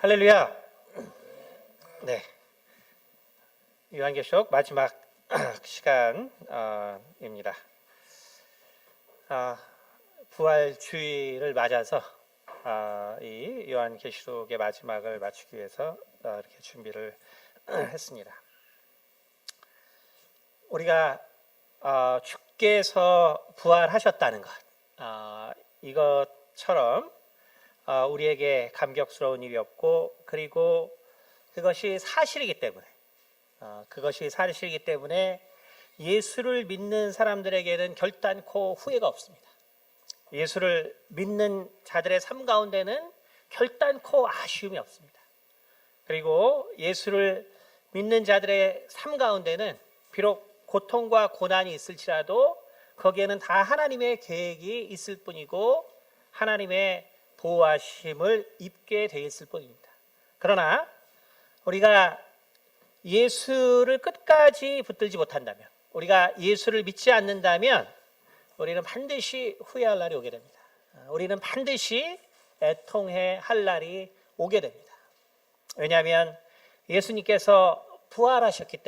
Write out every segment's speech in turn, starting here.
할렐루야. 네, 요한계시록 마지막 시간입니다. 부활주의를 맞아서 이 요한계시록의 마지막을 맞추기 위해서 이렇게 준비를 했습니다. 우리가 주께서 부활하셨다는 것, 이것처럼 우리에게 감격스러운 일이 없고, 그리고 그것이 사실이기 때문에 예수를 믿는 사람들에게는 결단코 후회가 없습니다. 예수를 믿는 자들의 삶 가운데는 결단코 아쉬움이 없습니다. 그리고 예수를 믿는 자들의 삶 가운데는 비록 고통과 고난이 있을지라도 거기에는 다 하나님의 계획이 있을 뿐이고 하나님의 보호하심을 입게 되어 있을 뿐입니다. 그러나 우리가 예수를 끝까지 붙들지 못한다면, 우리가 예수를 믿지 않는다면 우리는 반드시 후회할 날이 오게 됩니다. 우리는 반드시 애통해 할 날이 오게 됩니다. 왜냐하면 예수님께서 부활하셨기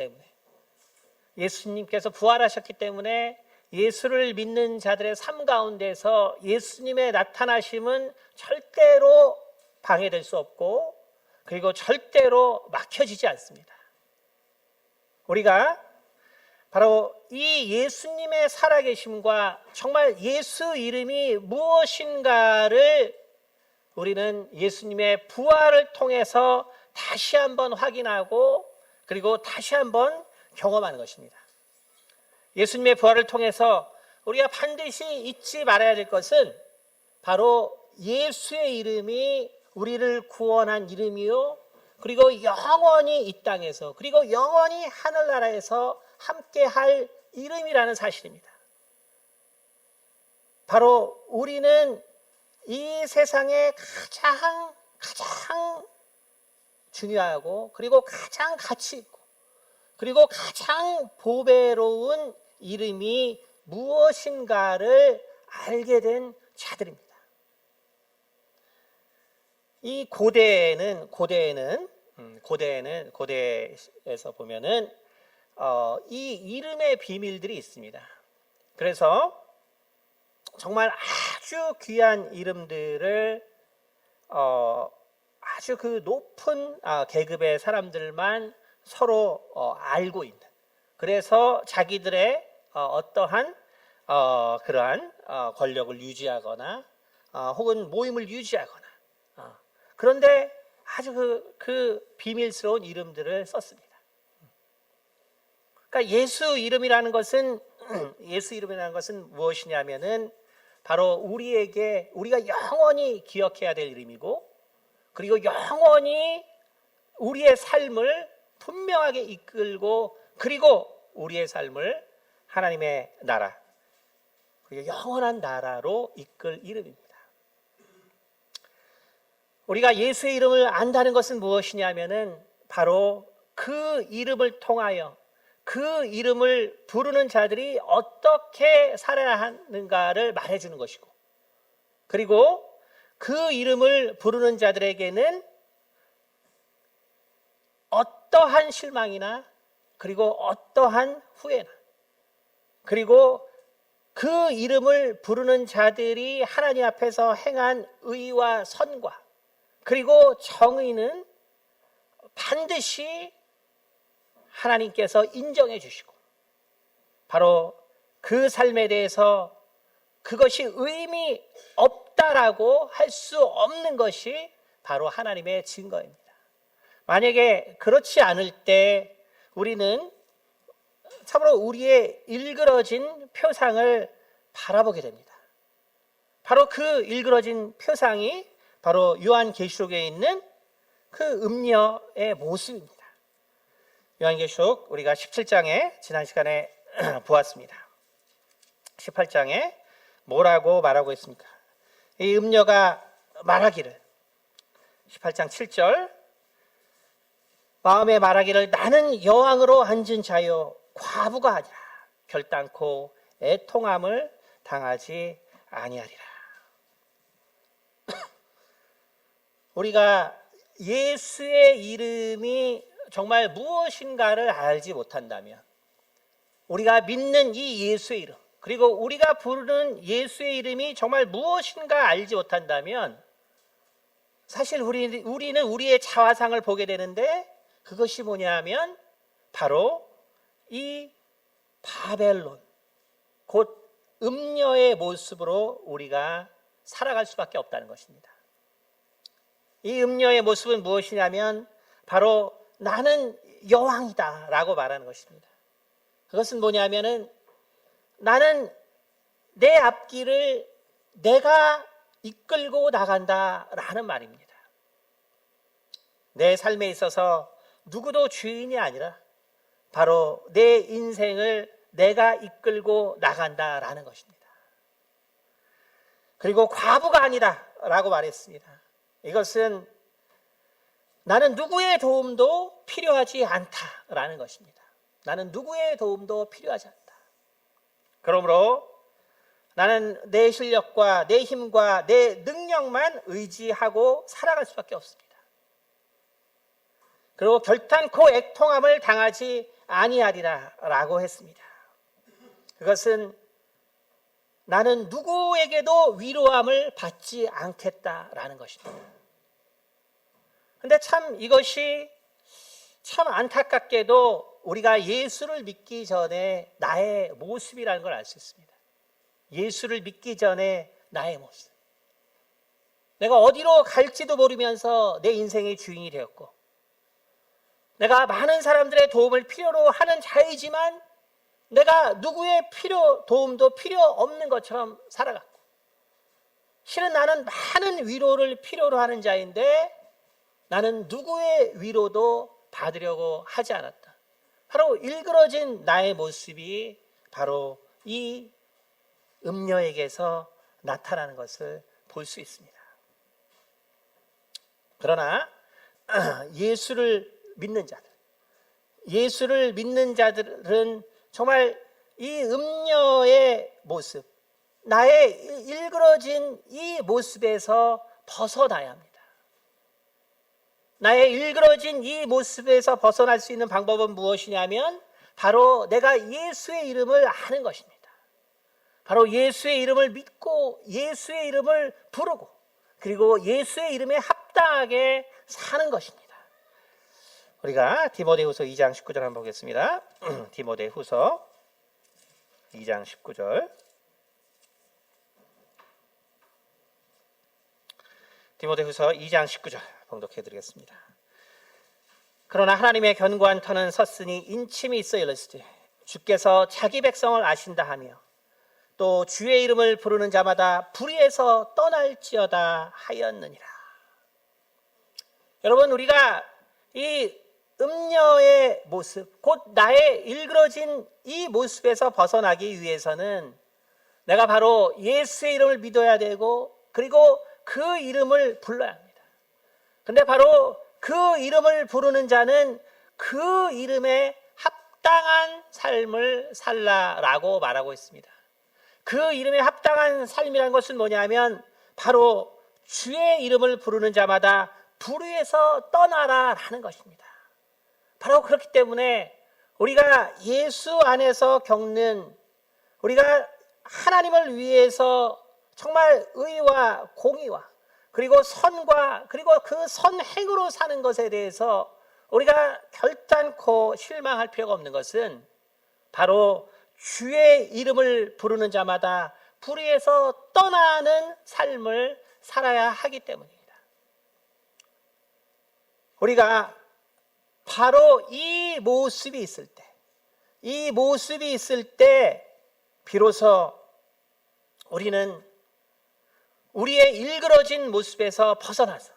때문에 예수를 믿는 자들의 삶 가운데서 예수님의 나타나심은 절대로 방해될 수 없고, 그리고 절대로 막혀지지 않습니다. 우리가 바로 이 예수님의 살아계심과 정말 예수 이름이 무엇인가를 우리는 예수님의 부활을 통해서 다시 한번 확인하고, 그리고 다시 한번 경험하는 것입니다. 예수님의 부활을 통해서 우리가 반드시 잊지 말아야 될 것은 바로 예수의 이름이 우리를 구원한 이름이요, 그리고 영원히 이 땅에서, 그리고 영원히 하늘나라에서 함께 할 이름이라는 사실입니다. 바로 우리는 이 세상에 가장 중요하고, 그리고 가장 가치 있고, 그리고 가장 보배로운 이름이 무엇인가를 알게 된 자들입니다. 이 고대에서 보면은 이 이름의 비밀들이 있습니다. 그래서 정말 아주 귀한 이름들을 아주 그 높은 계급의 사람들만 서로 알고 있는, 그래서 자기들의 어떠한 그러한 권력을 유지하거나 혹은 모임을 유지하거나, 그런데 아주 그 비밀스러운 이름들을 썼습니다. 그러니까 예수 이름이라는 것은 무엇이냐면은 바로 우리가 영원히 기억해야 될 이름이고, 그리고 영원히 우리의 삶을 분명하게 이끌고, 그리고 우리의 삶을 하나님의 나라, 그리고 영원한 나라로 이끌 이름입니다. 우리가 예수의 이름을 안다는 것은 무엇이냐면은 바로 그 이름을 통하여 그 이름을 부르는 자들이 어떻게 살아야 하는가를 말해주는 것이고, 그리고 그 이름을 부르는 자들에게는 어떠한 실망이나, 그리고 어떠한 후회나, 그리고 그 이름을 부르는 자들이 하나님 앞에서 행한 의와 선과, 그리고 정의는 반드시 하나님께서 인정해 주시고, 바로 그 삶에 대해서 그것이 의미 없다라고 할 수 없는 것이 바로 하나님의 증거입니다. 만약에 그렇지 않을 때 우리는 참으로 우리의 일그러진 표상을 바라보게 됩니다. 바로 그 일그러진 표상이 바로 요한계시록에 있는 그 음녀의 모습입니다. 요한계시록 우리가 17장에 지난 시간에 보았습니다. 18장에 뭐라고 말하고 있습니까? 이 음녀가 말하기를, 18장 7절, 마음에 말하기를 나는 여왕으로 앉은 자요 과부가 아니라 결단코 애통함을 당하지 아니하리라. 우리가 예수의 이름이 정말 무엇인가를 알지 못한다면, 우리가 믿는 이 예수의 이름, 그리고 우리가 부르는 예수의 이름이 정말 무엇인가 알지 못한다면 사실 우리는 우리의 자화상을 보게 되는데, 그것이 뭐냐면 바로 이 바벨론, 곧 음녀의 모습으로 우리가 살아갈 수밖에 없다는 것입니다. 이 음녀의 모습은 무엇이냐면 바로 나는 여왕이다 라고 말하는 것입니다. 그것은 뭐냐면은 나는 내 앞길을 내가 이끌고 나간다 라는 말입니다. 내 삶에 있어서 누구도 주인이 아니라 바로 내 인생을 내가 이끌고 나간다 라는 것입니다. 그리고 과부가 아니다 라고 말했습니다. 이것은 나는 누구의 도움도 필요하지 않다라는 것입니다. 나는 누구의 도움도 필요하지 않다. 그러므로 나는 내 실력과 내 힘과 내 능력만 의지하고 살아갈 수밖에 없습니다. 그리고 결탄코 애통함을 당하지 아니하리라 라고 했습니다. 그것은 나는 누구에게도 위로함을 받지 않겠다라는 것입니다. 근데 참 이것이 참 안타깝게도 우리가 예수를 믿기 전에 나의 모습이라는 걸 알 수 있습니다. 예수를 믿기 전에 나의 모습. 내가 어디로 갈지도 모르면서 내 인생의 주인이 되었고, 내가 많은 사람들의 도움을 필요로 하는 자이지만 내가 누구의 도움도 필요 없는 것처럼 살아갔고, 실은 나는 많은 위로를 필요로 하는 자인데 나는 누구의 위로도 받으려고 하지 않았다. 바로 일그러진 나의 모습이 바로 이 음녀에게서 나타나는 것을 볼 수 있습니다. 그러나 예수를 믿는 자들은 정말 이 음녀의 모습, 나의 일그러진 이 모습에서 벗어나야 합니다. 나의 일그러진 이 모습에서 벗어날 수 있는 방법은 무엇이냐면 바로 내가 예수의 이름을 아는 것입니다. 바로 예수의 이름을 믿고 예수의 이름을 부르고, 그리고 예수의 이름에 합당하게 사는 것입니다. 우리가 디모데후서 2장 19절 한번 보겠습니다. 디모데후서 2장 19절. 디모데후서 2장 19절 봉독해 드리겠습니다. 그러나 하나님의 견고한 터는 섰으니 인침이 있어 이르시되 주께서 자기 백성을 아신다 하며 또 주의 이름을 부르는 자마다 불의에서 떠날지어다 하였느니라. 여러분, 우리가 이 음녀의 모습, 곧 나의 일그러진 이 모습에서 벗어나기 위해서는 내가 바로 예수의 이름을 믿어야 되고, 그리고 그 이름을 불러야 합니다. 근데 바로 그 이름을 부르는 자는 그 이름에 합당한 삶을 살라라고 말하고 있습니다. 그 이름에 합당한 삶이라는 것은 뭐냐면 바로 주의 이름을 부르는 자마다 불의에서 떠나라라는 것입니다. 바로 그렇기 때문에 우리가 예수 안에서 겪는, 우리가 하나님을 위해서 정말 의와 공의와 그리고 선과 그리고 그 선행으로 사는 것에 대해서 우리가 결단코 실망할 필요가 없는 것은 바로 주의 이름을 부르는 자마다 불의에서 떠나는 삶을 살아야 하기 때문입니다. 우리가 바로 이 모습이 있을 때 비로소 우리는 우리의 일그러진 모습에서 벗어나서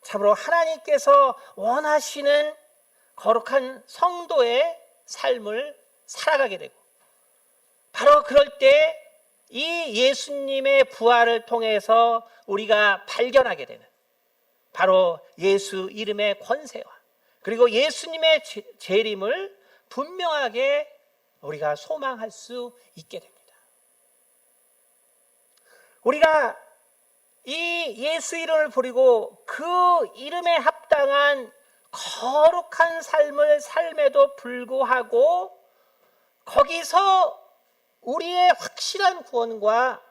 참으로 하나님께서 원하시는 거룩한 성도의 삶을 살아가게 되고, 바로 그럴 때 이 예수님의 부활을 통해서 우리가 발견하게 되는 바로 예수 이름의 권세와 그리고 예수님의 재림을 분명하게 우리가 소망할 수 있게 됩니다. 우리가 이 예수 이름을 부리고 그 이름에 합당한 거룩한 삶을 삶에도 불구하고 거기서 우리의 확실한 구원과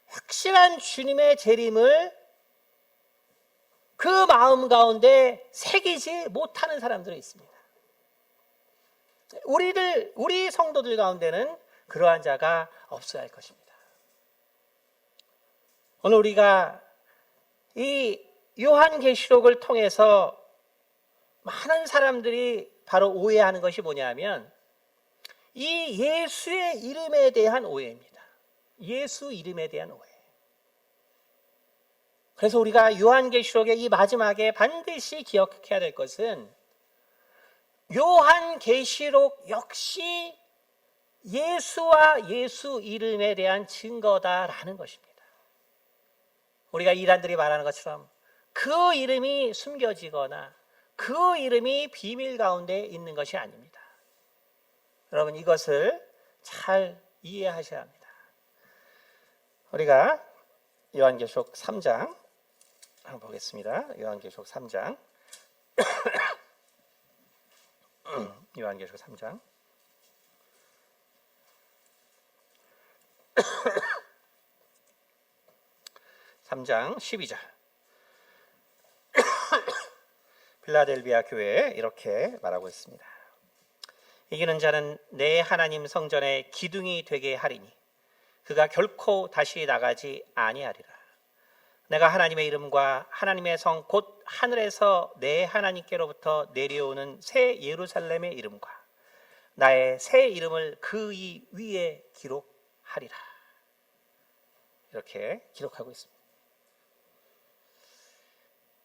확실한 주님의 재림을 그 마음 가운데 새기지 못하는 사람들이 있습니다. 우리 성도들 가운데는 그러한 자가 없어야 할 것입니다. 오늘 우리가 이 요한계시록을 통해서 많은 사람들이 바로 오해하는 것이 뭐냐면 이 예수의 이름에 대한 오해입니다. 예수 이름에 대한 오해. 그래서 우리가 요한계시록의 이 마지막에 반드시 기억해야 될 것은 요한계시록 역시 예수와 예수 이름에 대한 증거다라는 것입니다. 우리가 이단들이 말하는 것처럼 그 이름이 숨겨지거나 그 이름이 비밀 가운데 있는 것이 아닙니다. 여러분 이것을 잘 이해하셔야 합니다. 우리가 요한계시록 3장 한번 보겠습니다. 요한계시록 3장 요한계시록 3장 3장 12절 필라델비아 교회에 이렇게 말하고 있습니다. 이기는 자는 내 하나님 성전의 기둥이 되게 하리니 그가 결코 다시 나가지 아니하리라. 내가 하나님의 이름과 하나님의 성 곧 하늘에서 내 하나님께로부터 내려오는 새 예루살렘의 이름과 나의 새 이름을 그 위에 기록하리라. 이렇게 기록하고 있습니다.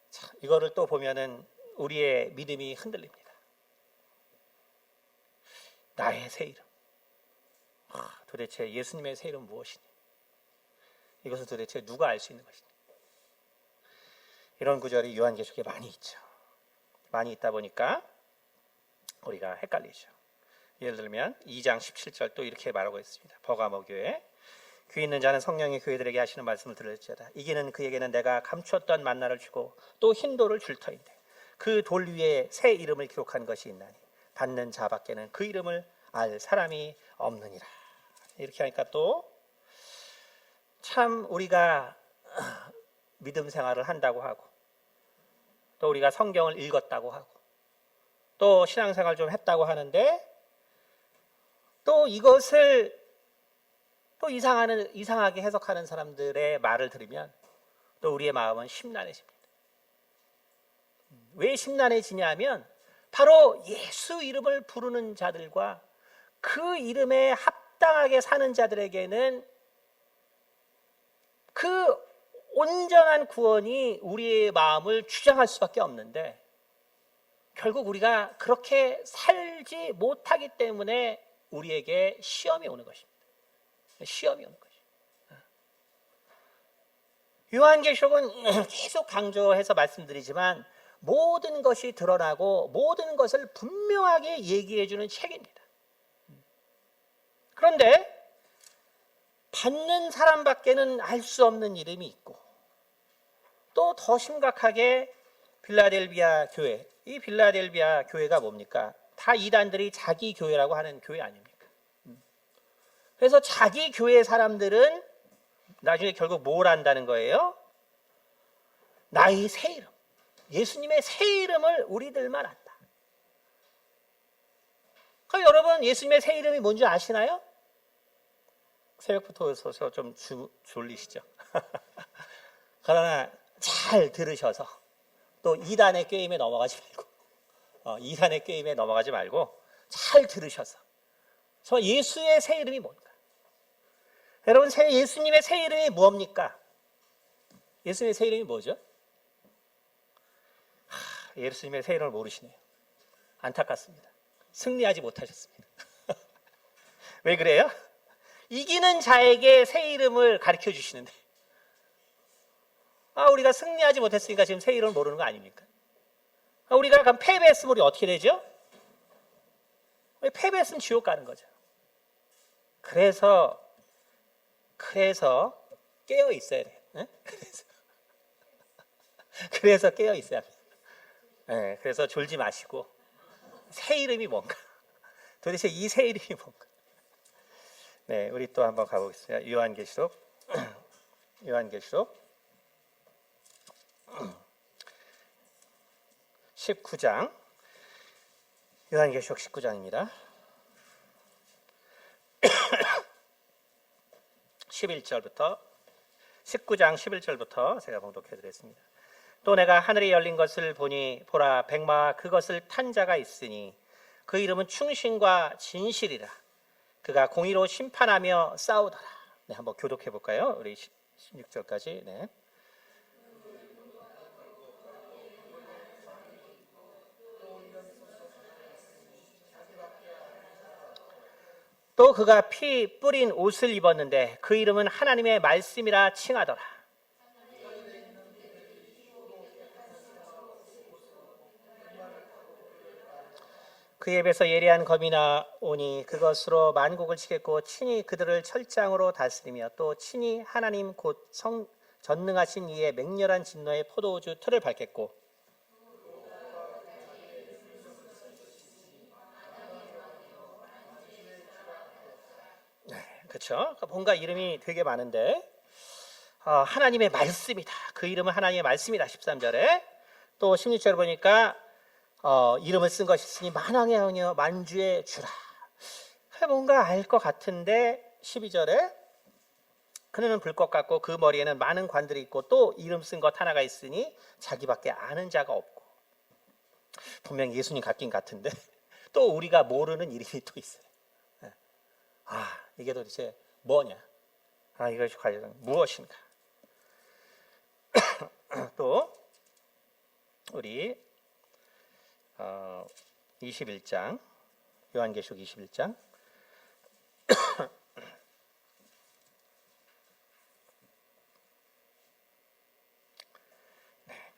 자, 이거를 또 보면은 우리의 믿음이 흔들립니다. 나의 새 이름. 도대체 예수님의 새 이름은 무엇이니? 이것을 도대체 누가 알 수 있는 것이니? 이런 구절이 요한계시록에 많이 있죠. 많이 있다 보니까 우리가 헷갈리죠. 예를 들면 2장 17절 또 이렇게 말하고 있습니다. 버가모 교회 귀 있는 자는 성령이 교회들에게 하시는 말씀을 들을지어다. 이기는 그에게는 내가 감추었던 만나를 주고 또 흰 돌을 줄 터인데 그 돌 위에 새 이름을 기록한 것이 있나니 받는 자밖에는 그 이름을 알 사람이 없느니라. 이렇게 하니까 또 참 우리가 믿음 생활을 한다고 하고 또 우리가 성경을 읽었다고 하고 또 신앙생활 좀 했다고 하는데 또 이것을 또 이상하게 해석하는 사람들의 말을 들으면 또 우리의 마음은 심란해집니다. 왜 심란해지냐면 바로 예수 이름을 부르는 자들과 그 이름에 합당하게 사는 자들에게는 그 온전한 구원이 우리의 마음을 주장할 수밖에 없는데 결국 우리가 그렇게 살지 못하기 때문에 우리에게 시험이 오는 것입니다. 시험이 오는 것이죠. 요한계시록은 계속 강조해서 말씀드리지만 모든 것이 드러나고 모든 것을 분명하게 얘기해 주는 책입니다. 그런데 받는 사람밖에는 알 수 없는 이름이 있고 또 더 심각하게 빌라델비아 교회, 이 빌라델비아 교회가 뭡니까? 다 이단들이 자기 교회라고 하는 교회 아닙니까? 그래서 자기 교회 사람들은 나중에 결국 뭘 한다는 거예요? 나의 새 이름, 예수님의 새 이름을 우리들만 안다. 그럼 여러분 예수님의 새 이름이 뭔지 아시나요? 새벽부터 오셔서 좀 졸리시죠? 그러나 잘 들으셔서 또 이단의 게임에 넘어가지 말고 잘 들으셔서 예수의 새 이름이 뭔가? 여러분 예수님의 새 이름이 뭡니까? 예수님의 새 이름이 뭐죠? 예수님의 새 이름을 모르시네요. 안타깝습니다. 승리하지 못하셨습니다. 왜 그래요? 이기는 자에게 새 이름을 가르쳐 주시는데 우리가 승리하지 못했으니까 지금 새 이름을 모르는 거 아닙니까? 우리가 그럼 패배했으면 우리 어떻게 되죠? 우리 패배했으면 지옥 가는 거죠. 그래서 깨어 있어야 돼요. 네? 그래서 깨어 있어야 합니다. 네, 그래서 졸지 마시고 새 이름이 뭔가 도대체 이 새 이름이 뭔가. 네, 우리 또 한번 가보겠습니다. 요한계시록 19장 요한계시록 19장입니다. 11절부터 19장 11절부터 제가 봉독해 드렸습니다. 또 내가 하늘이 열린 것을 보니 보라 백마와 그것을 탄 자가 있으니 그 이름은 충신과 진실이라. 그가 공의로 심판하며 싸우더라. 네, 한번 교독해 볼까요? 우리 16절까지. 네. 또 그가 피 뿌린 옷을 입었는데 그 이름은 하나님의 말씀이라 칭하더라. 그의 입에서 예리한 검이 나오니 그것으로 만국을 치겠고 친히 그들을 철장으로 다스리며 또 친히 하나님 곧 전능하신 이의 맹렬한 진노의 포도주 틀을 밟겠고. 그렇죠? 뭔가 이름이 되게 많은데 하나님의 말씀이다. 그 이름은 하나님의 말씀이다. 13절에 또 16절 보니까 이름을 쓴 것이 있으니 만왕의 왕이여 만주의 주라. 뭔가 알 것 같은데 12절에 그는 불꽃 같고 그 머리에는 많은 관들이 있고 또 이름 쓴 것 하나가 있으니 자기밖에 아는 자가 없고. 분명 예수님 같긴 같은데 또 우리가 모르는 이름이 또 있어요. 이게 도대체 뭐냐? 이것이 과연 무엇인가? 또 우리 21장 요한계시록 21장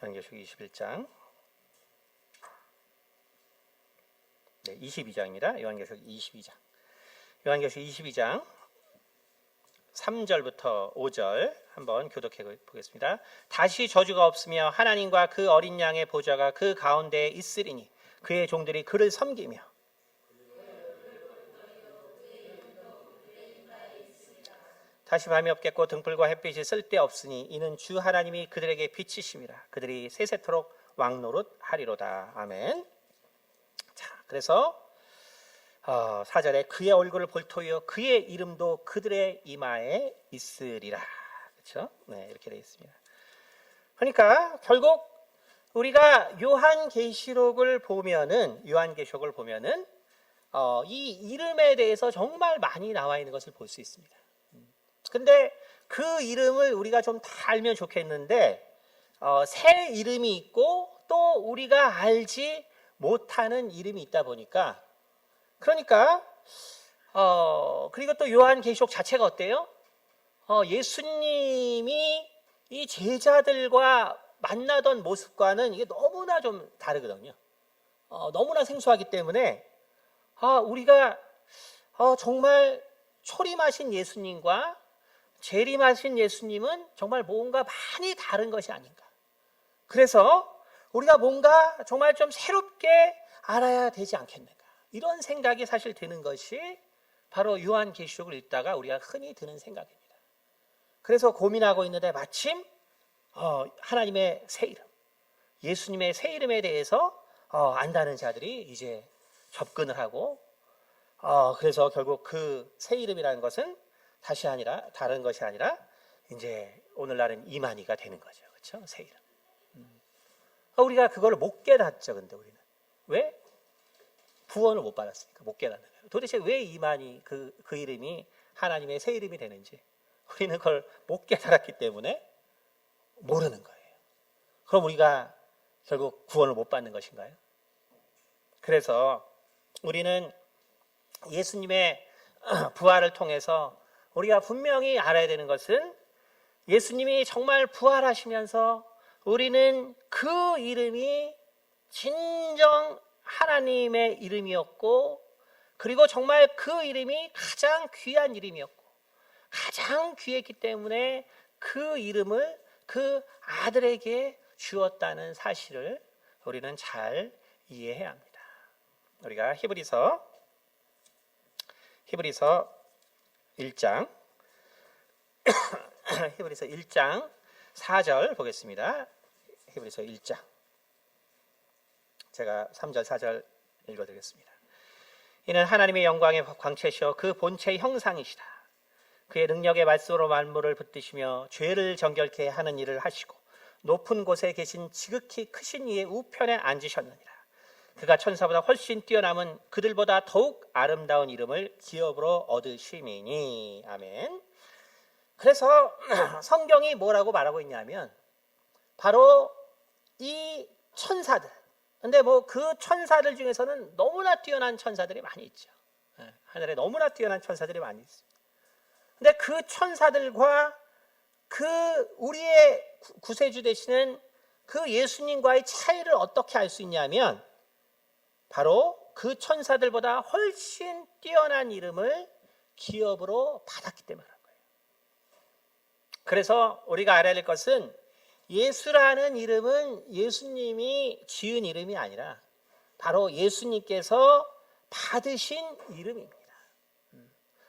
요한계시록 21장 22장입니다. 요한계시록 22장 22장 3절부터 5절 한번 교독해 보겠습니다. 다시 저주가 없으며 하나님과 그 어린 양의 보좌가 그 가운데에 있으리니 그의 종들이 그를 섬기며 다시 밤이 없겠고 등불과 햇빛이 쓸데없으니 이는 주 하나님이 그들에게 빛이심이라. 그들이 세세토록 왕노릇 하리로다. 아멘. 자, 그래서 4절에 그의 얼굴을 볼 터이요 그의 이름도 그들의 이마에 있으리라. 그렇죠? 네, 이렇게 되어 있습니다. 그러니까 결국 우리가 요한계시록을 보면은 이 이름에 대해서 정말 많이 나와 있는 것을 볼 수 있습니다. 근데 그 이름을 우리가 좀 다 알면 좋겠는데 새 이름이 있고 또 우리가 알지 못하는 이름이 있다 보니까 그러니까 그리고 또 요한계시록 자체가 어때요? 예수님이 이 제자들과 만나던 모습과는 이게 너무나 좀 다르거든요. 너무나 생소하기 때문에 우리가 정말 초림하신 예수님과 재림하신 예수님은 정말 뭔가 많이 다른 것이 아닌가. 그래서 우리가 뭔가 정말 좀 새롭게 알아야 되지 않겠는가. 이런 생각이 사실 드는 것이 바로 요한계시록을 읽다가 우리가 흔히 드는 생각입니다. 그래서 고민하고 있는데 마침 하나님의 새 이름, 예수님의 새 이름에 대해서 안다는 자들이 이제 접근을 하고 그래서 결국 그 새 이름이라는 것은 다른 것이 아니라 이제 오늘날은 이만희가 되는 거죠. 그렇죠? 새 이름. 우리가 그걸 못 깨닫죠. 근데 우리는 왜? 구원을 못 받았으니까 못 깨닫는 거예요. 도대체 왜 이만희 그 이름이 하나님의 새 이름이 되는지 우리는 그걸 못 깨달았기 때문에 모르는 거예요. 그럼 우리가 결국 구원을 못 받는 것인가요? 그래서 우리는 예수님의 부활을 통해서 우리가 분명히 알아야 되는 것은 예수님이 정말 부활하시면서 우리는 그 이름이 진정 하나님의 이름이었고 그리고 정말 그 이름이 가장 귀한 이름이었고 가장 귀했기 때문에 그 이름을 그 아들에게 주었다는 사실을 우리는 잘 이해해야 합니다. 우리가 히브리서 1장 히브리서 1장 4절 보겠습니다. 히브리서 1장 제가 3절 4절 읽어드리겠습니다. 이는 하나님의 영광의 광채시여 그 본체의 형상이시다. 그의 능력의 말씀으로 만물을 붙드시며 죄를 정결케 하는 일을 하시고 높은 곳에 계신 지극히 크신 이의 우편에 앉으셨느니라. 그가 천사보다 훨씬 뛰어남은 그들보다 더욱 아름다운 이름을 기업으로 얻으심이니. 아멘. 그래서 성경이 뭐라고 말하고 있냐면 바로 이 천사들, 근데 뭐 그 천사들 중에서는 너무나 뛰어난 천사들이 많이 있죠. 하늘에 너무나 뛰어난 천사들이 많이 있습니다. 근데 그 천사들과 그 우리의 구세주 되시는 그 예수님과의 차이를 어떻게 알 수 있냐면 바로 그 천사들보다 훨씬 뛰어난 이름을 기업으로 받았기 때문에 그런 거예요. 그래서 우리가 알아야 될 것은 예수라는 이름은 예수님이 지은 이름이 아니라 바로 예수님께서 받으신 이름입니다.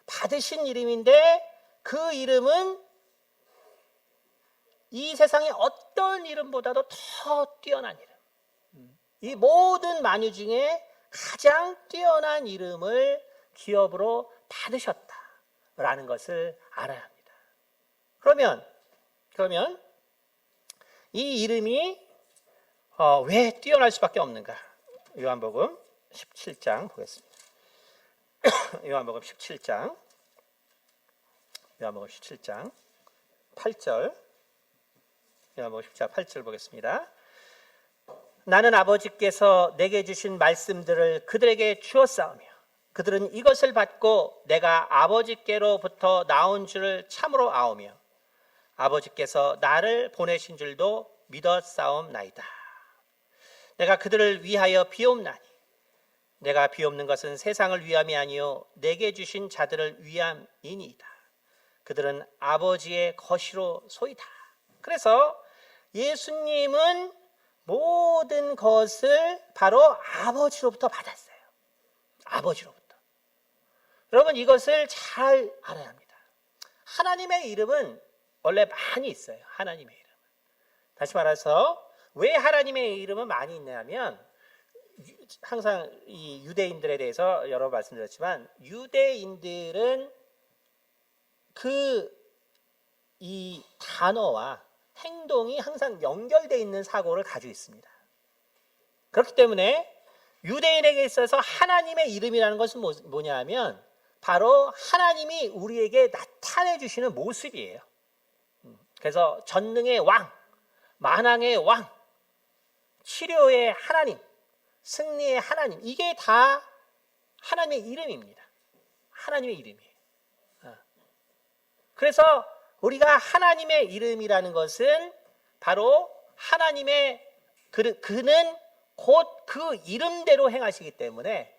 받으신 이름인데 그 이름은 이 세상의 어떤 이름보다도 더 뛰어난 이름, 이 모든 만유 중에 가장 뛰어난 이름을 기업으로 받으셨다라는 것을 알아야 합니다. 그러면 이 이름이 왜 뛰어날 수밖에 없는가? 요한복음 17장 보겠습니다. 요한복음 17장 8절 요한복음 17장 8절 보겠습니다. 나는 아버지께서 내게 주신 말씀들을 그들에게 주었사오며 그들은 이것을 받고 내가 아버지께로부터 나온 줄을 참으로 아오며 아버지께서 나를 보내신 줄도 믿었사옵나이다. 내가 그들을 위하여 비옵나니 내가 비옵는 것은 세상을 위함이 아니요 내게 주신 자들을 위함이니이다. 그들은 아버지의 것이로 소이다. 그래서 예수님은 모든 것을 바로 아버지로부터 받았어요. 아버지로부터. 여러분 이것을 잘 알아야 합니다. 하나님의 이름은 원래 많이 있어요. 하나님의 이름은. 다시 말해서 왜 하나님의 이름은 많이 있냐면 항상 이 유대인들에 대해서 여러 번 말씀드렸지만 유대인들은 이 단어와 행동이 항상 연결되어 있는 사고를 가지고 있습니다. 그렇기 때문에 유대인에게 있어서 하나님의 이름이라는 것은 뭐냐 하면 바로 하나님이 우리에게 나타내 주시는 모습이에요. 그래서 전능의 왕, 만왕의 왕, 치료의 하나님, 승리의 하나님, 이게 다 하나님의 이름입니다. 하나님의 이름이에요. 그래서 우리가 하나님의 이름이라는 것은 바로 하나님의 그는 곧 그 이름대로 행하시기 때문에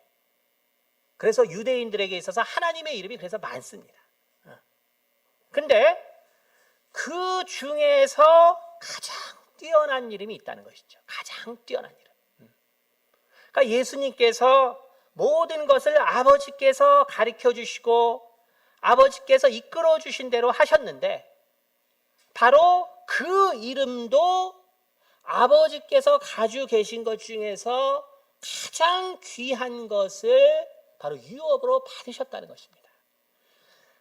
그래서 유대인들에게 있어서 하나님의 이름이 그래서 많습니다. 근데 그 중에서 가장 뛰어난 이름이 있다는 것이죠. 가장 뛰어난 이름. 그러니까 예수님께서 모든 것을 아버지께서 가르쳐 주시고 아버지께서 이끌어 주신 대로 하셨는데 바로 그 이름도 아버지께서 가지고 계신 것 중에서 가장 귀한 것을 바로 유업으로 받으셨다는 것입니다.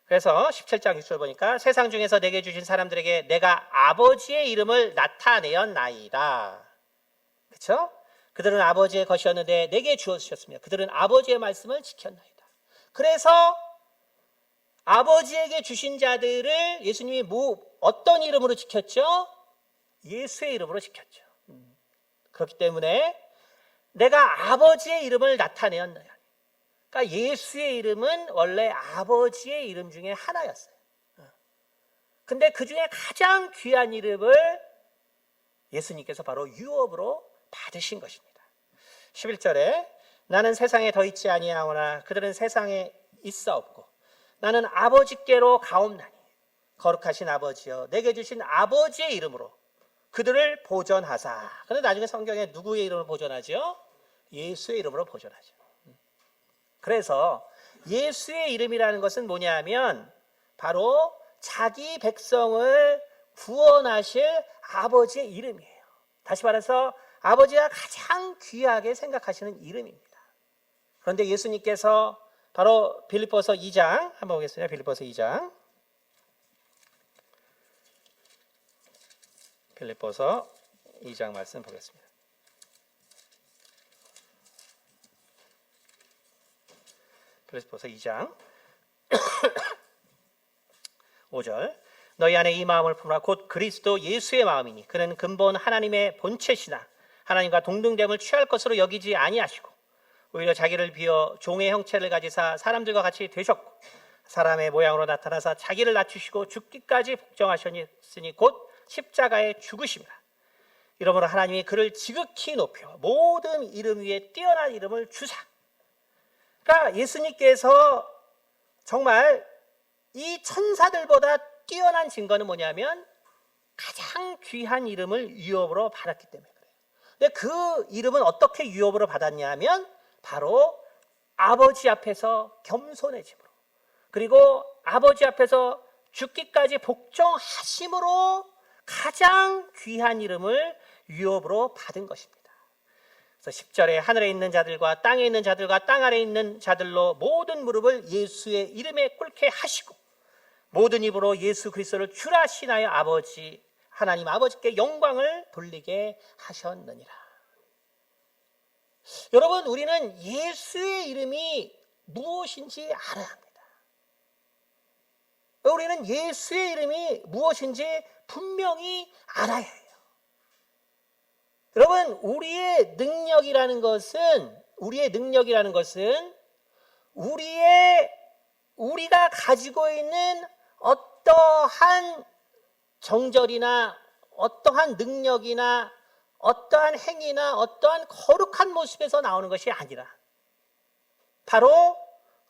그래서 17장 6절 보니까 세상 중에서 내게 주신 사람들에게 내가 아버지의 이름을 나타내었나이다. 그렇죠? 그들은 아버지의 것이었는데 내게 주었으셨으며 그들은 아버지의 말씀을 지켰나이다. 그래서 아버지에게 주신 자들을 예수님이 어떤 이름으로 지켰죠? 예수의 이름으로 지켰죠. 그렇기 때문에 내가 아버지의 이름을 나타내었나요? 그러니까 예수의 이름은 원래 아버지의 이름 중에 하나였어요. 근데 그 중에 가장 귀한 이름을 예수님께서 바로 유업으로 받으신 것입니다. 11절에 나는 세상에 더 있지 아니하오나 그들은 세상에 있사옵고 나는 아버지께로 가옵나니 거룩하신 아버지여 내게 주신 아버지의 이름으로 그들을 보존하사. 그런데 나중에 성경에 누구의 이름으로 보존하죠? 예수의 이름으로 보존하죠. 그래서 예수의 이름이라는 것은 뭐냐 하면 바로 자기 백성을 구원하실 아버지의 이름이에요. 다시 말해서 아버지가 가장 귀하게 생각하시는 이름입니다. 그런데 예수님께서 바로 빌립보서 2장 한번 보겠습니다. 빌립보서 2장. 빌립보서 2장 말씀 보겠습니다. 빌립보서 2장 5절. 너희 안에 이 마음을 품으라. 곧 그리스도 예수의 마음이니 그는 근본 하나님의 본체시나 하나님과 동등됨을 취할 것으로 여기지 아니하시고 오히려 자기를 비어 종의 형체를 가지사 사람들과 같이 되셨고 사람의 모양으로 나타나사 자기를 낮추시고 죽기까지 복종하셨으니 곧 십자가에 죽으심이라. 이러므로 하나님이 그를 지극히 높여 모든 이름 위에 뛰어난 이름을 주사. 그러니까 예수님께서 정말 이 천사들보다 뛰어난 증거는 뭐냐면 가장 귀한 이름을 유업으로 받았기 때문에 그래요. 근데 그 이름은 어떻게 유업으로 받았냐면 바로 아버지 앞에서 겸손해짐으로, 그리고 아버지 앞에서 죽기까지 복종하심으로 가장 귀한 이름을 유업으로 받은 것입니다. 그래서 10절에 하늘에 있는 자들과 땅에 있는 자들과 땅 아래에 있는 자들로 모든 무릎을 예수의 이름에 꿇게 하시고 모든 입으로 예수 그리스도를 주라 신하여 아버지 하나님 아버지께 영광을 돌리게 하셨느니라. 여러분, 우리는 예수의 이름이 무엇인지 알아야 합니다. 우리는 예수의 이름이 무엇인지 분명히 알아야 해요. 여러분, 우리의 능력이라는 것은 우리가 가지고 있는 어떠한 정절이나 어떠한 능력이나 어떠한 행위나 어떠한 거룩한 모습에서 나오는 것이 아니라 바로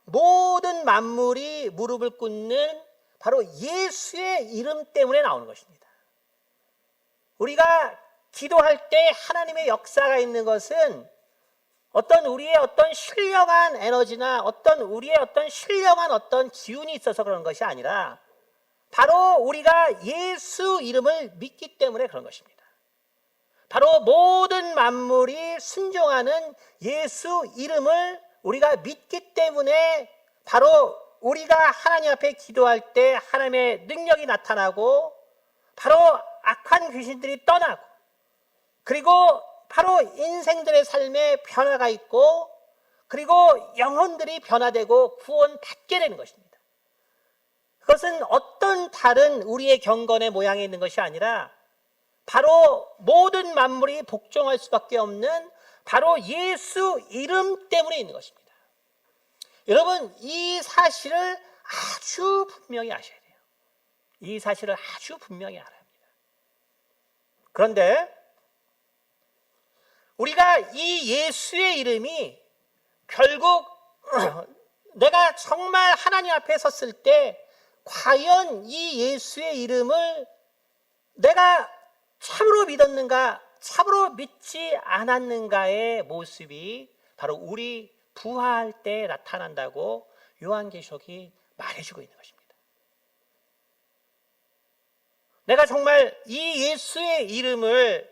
모든 만물이 무릎을 꿇는 바로 예수의 이름 때문에 나오는 것입니다. 우리가 기도할 때 하나님의 역사가 있는 것은 우리의 어떤 신령한 에너지나 우리의 어떤 신령한 어떤 기운이 있어서 그런 것이 아니라 바로 우리가 예수 이름을 믿기 때문에 그런 것입니다. 바로 모든 만물이 순종하는 예수 이름을 우리가 믿기 때문에 바로 우리가 하나님 앞에 기도할 때 하나님의 능력이 나타나고 바로 악한 귀신들이 떠나고 그리고 바로 인생들의 삶에 변화가 있고 그리고 영혼들이 변화되고 구원받게 되는 것입니다. 그것은 어떤 다른 우리의 경건의 모양에 있는 것이 아니라 바로 모든 만물이 복종할 수밖에 없는 바로 예수 이름 때문에 있는 것입니다. 여러분, 이 사실을 아주 분명히 아셔야 돼요. 이 사실을 아주 분명히 알아야 합니다. 그런데 우리가 이 예수의 이름이 결국 내가 정말 하나님 앞에 섰을 때 과연 이 예수의 이름을 내가 참으로 믿었는가, 참으로 믿지 않았는가의 모습이 바로 우리 부활할 때 나타난다고 요한계시록이 말해주고 있는 것입니다. 내가 정말 이 예수의 이름에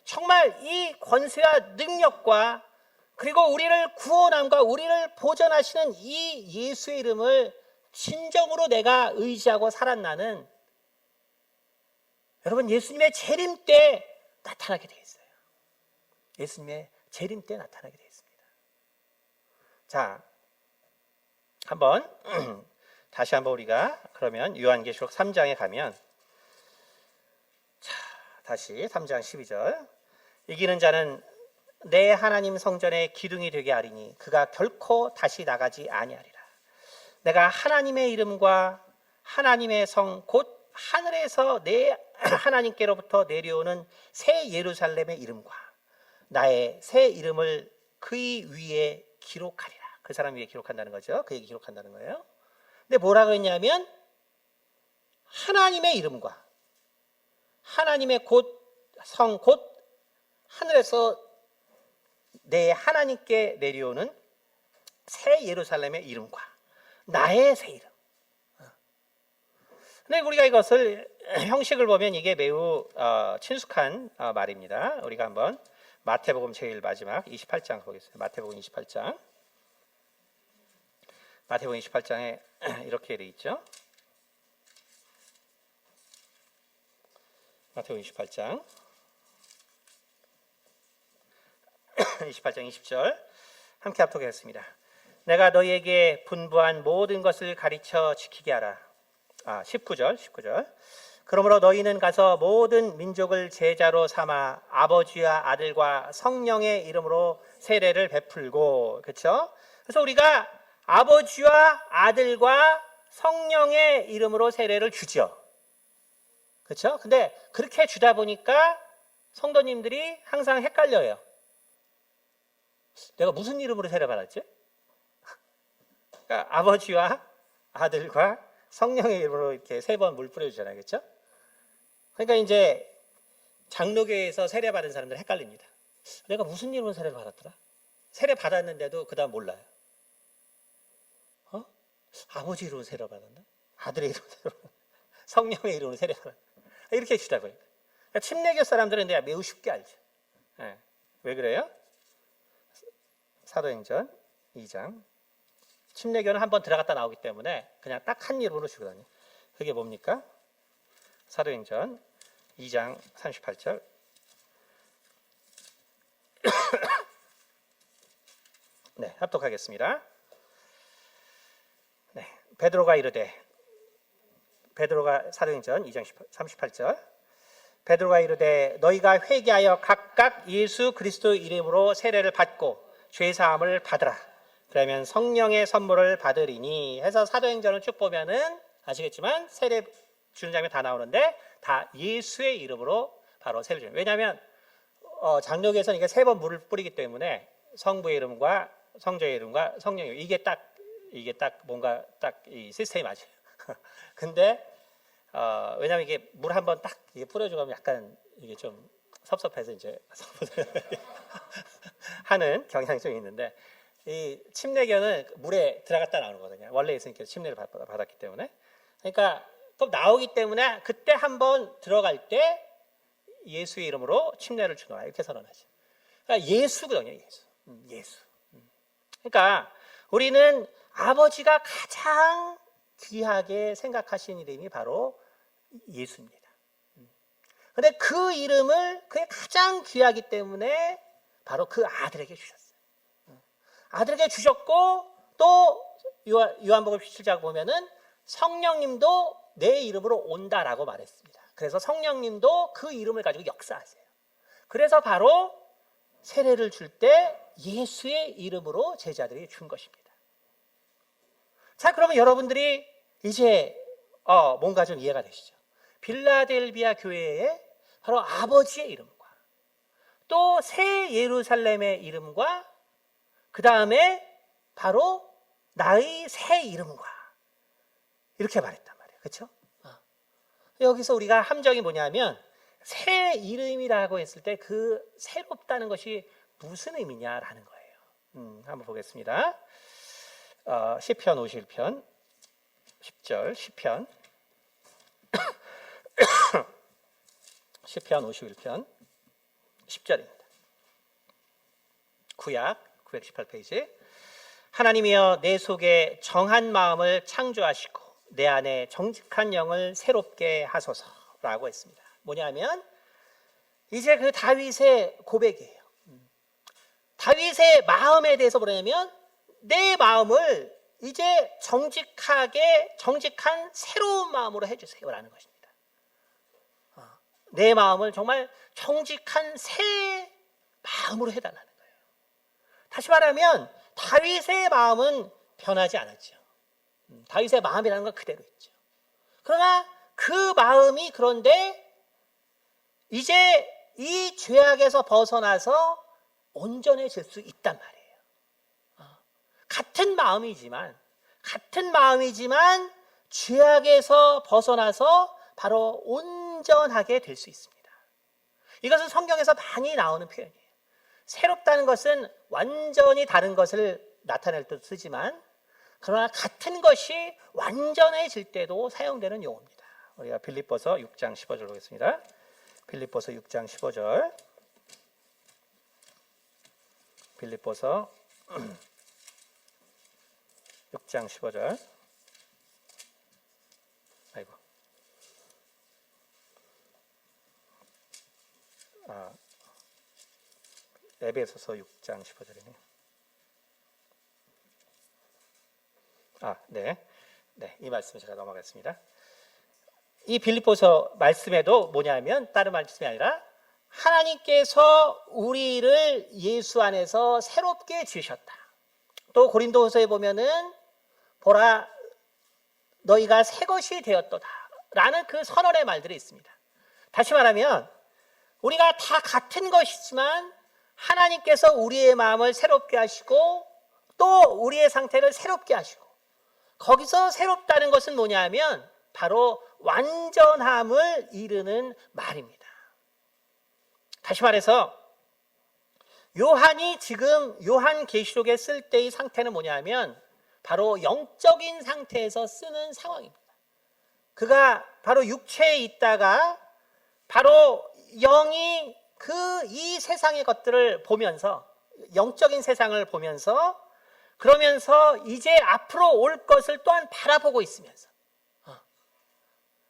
정말 이 권세와 능력과 그리고 우리를 구원함과 우리를 보존하시는 이 예수의 이름을 진정으로 내가 의지하고 살았나는 여러분, 예수님의 재림 때 나타나게 되어 있어요. 예수님의 재림 때 나타나게 되어 있습니다. 자, 다시 한번 우리가 그러면 요한계시록 3장에 가면, 자, 다시 3장 12절. 이기는 자는 내 하나님 성전의 기둥이 되게 하리니 그가 결코 다시 나가지 아니하리라. 내가 하나님의 이름과 하나님의 성 곧 하늘에서 내 하나님께로부터 내려오는 새 예루살렘의 이름과 나의 새 이름을 그의 위에 기록하리라. 그 사람 위에 기록한다는 거죠. 그에게 기록한다는 거예요. 근데 뭐라고 했냐면 하나님의 이름과 하나님의 곧 성, 곧 하늘에서 내 하나님께 내려오는 새 예루살렘의 이름과 나의 새 이름. 근데 우리가 이것을 형식을 보면 이게 매우 친숙한 말입니다. 우리가 한번 마태복음 제일 마지막 28장 보겠습니다. 마태복음 28장. 마태복음 28장에 이렇게 되어 있죠. 마태복음 28장 20절 함께 합독하겠습니다. 내가 너희에게 분부한 모든 것을 가르쳐 지키게 하라. 19절. 그러므로 너희는 가서 모든 민족을 제자로 삼아 아버지와 아들과 성령의 이름으로 세례를 베풀고, 그렇죠? 그래서 우리가 아버지와 아들과 성령의 이름으로 세례를 주죠. 그렇죠? 근데 그렇게 주다 보니까 성도님들이 항상 헷갈려요. 내가 무슨 이름으로 세례 받았지? 그러니까 아버지와 아들과 성령의 이름으로 이렇게 3번 물 뿌려주잖아요. 그렇죠? 그러니까 이제 장로교회에서 세례 받은 사람들 헷갈립니다. 내가 무슨 이름으로 세례를 받았더라? 세례 받았는데도 그 다음 몰라요. 아버지 이름으로 세례 받았나? 아들의 이름으로 세례 받았나? 성령의 이름으로 세례 받았나? 이렇게 주다고요. 그러니까 침례교 사람들은 내가 매우 쉽게 알죠. 네. 왜 그래요? 사도행전 2장. 침례교는 한번 들어갔다 나오기 때문에 그냥 딱 한 이름으로 주거든요. 그게 뭡니까? 사도행전 2장 38절. 네, 합독하겠습니다. 네, 베드로가 사도행전 2장 38절. 베드로가 이르되 너희가 회개하여 각각 예수 그리스도 이름으로 세례를 받고 죄 사함을 받으라. 그러면 성령의 선물을 받으리니 해서 사도행전을 쭉 보면은 아시겠지만 세례 주는 장면 다 나오는데 다 예수의 이름으로 바로 세례를 줘요. 왜냐하면 장로교에서는 이게 3번 물을 뿌리기 때문에 성부의 이름과 성자의 이름과 성령의 이름 이게 딱 뭔가 딱 이 시스템이 맞아요. 근데 왜냐하면 이게 물 한번 딱 뿌려주고 하면 약간 이게 좀 섭섭해서 이제 하는 경향이 좀 있는데 이 침례교는 물에 들어갔다 나오는 거거든요. 원래 예수님께서 침례를 받았기 때문에. 그러니까 또 나오기 때문에 그때 한번 들어갈 때 예수의 이름으로 침례를 주노라 이렇게 선언하죠. 그러니까 예수거든요. 예수. 그러니까 우리는 아버지가 가장 귀하게 생각하신 이름이 바로 예수입니다. 그런데 그 이름을 그게 가장 귀하기 때문에 바로 그 아들에게 주셨어요. 아들에게 주셨고 또 요한복음 17장 보면은 성령님도 내 이름으로 온다라고 말했습니다. 그래서 성령님도 그 이름을 가지고 역사하세요. 그래서 바로 세례를 줄 때 예수의 이름으로 제자들이 준 것입니다. 자, 그러면 여러분들이 이제 뭔가 좀 이해가 되시죠? 빌라델비아 교회에 바로 아버지의 이름과 또 새 예루살렘의 이름과 그 다음에 바로 나의 새 이름과 이렇게 말했단 말이에요. 그렇죠? 여기서 우리가 함정이 뭐냐면 새 이름이라고 했을 때 그 새롭다는 것이 무슨 의미냐라는 거예요. 한번 보겠습니다. 시편 51편 10절 시편 시편 51편 10절입니다. 구약 918페이지. 하나님이여 내 속에 정한 마음을 창조하시고 내 안에 정직한 영을 새롭게 하소서라고 했습니다. 뭐냐면 이제 그 다윗의 고백이에요. 다윗의 마음에 대해서 뭐냐면 내 마음을 이제 정직한 새로운 마음으로 해주세요라는 것입니다. 내 마음을 정말 정직한 새 마음으로 해달라는 거예요. 다시 말하면 다윗의 마음은 변하지 않았죠. 다윗의 마음이라는 건 그대로 있죠. 그러나 그 마음이 그런데 이제 이 죄악에서 벗어나서 온전해질 수 있단 말이에요. 같은 마음이지만 죄악에서 벗어나서 바로 온전하게 될 수 있습니다. 이것은 성경에서 많이 나오는 표현이에요. 새롭다는 것은 완전히 다른 것을 나타낼 때 쓰지만, 그러나 같은 것이 완전해질 때도 사용되는 용어입니다. 우리가 빌립보서 6장 15절 보겠습니다. 빌립보서 6장 15절. 빌립보서 6장 15절. 아이고. 에베소서 6장 15절이네요. 네. 이 말씀을 제가 넘어가겠습니다. 이 빌립보서 말씀에도 뭐냐면 다른 말씀이 아니라 하나님께서 우리를 예수 안에서 새롭게 지으셨다. 또 고린도후서에 보면은 보라 너희가 새 것이 되었도다 라는 그 선언의 말들이 있습니다. 다시 말하면 우리가 다 같은 것이지만 하나님께서 우리의 마음을 새롭게 하시고 또 우리의 상태를 새롭게 하시고, 거기서 새롭다는 것은 뭐냐면 바로 완전함을 이루는 말입니다. 다시 말해서 요한이 지금 요한계시록에 쓸 때의 상태는 뭐냐면 바로 영적인 상태에서 쓰는 상황입니다. 그가 바로 육체에 있다가 바로 영이 이 세상의 것들을 보면서, 영적인 세상을 보면서, 그러면서 이제 앞으로 올 것을 또한 바라보고 있으면서,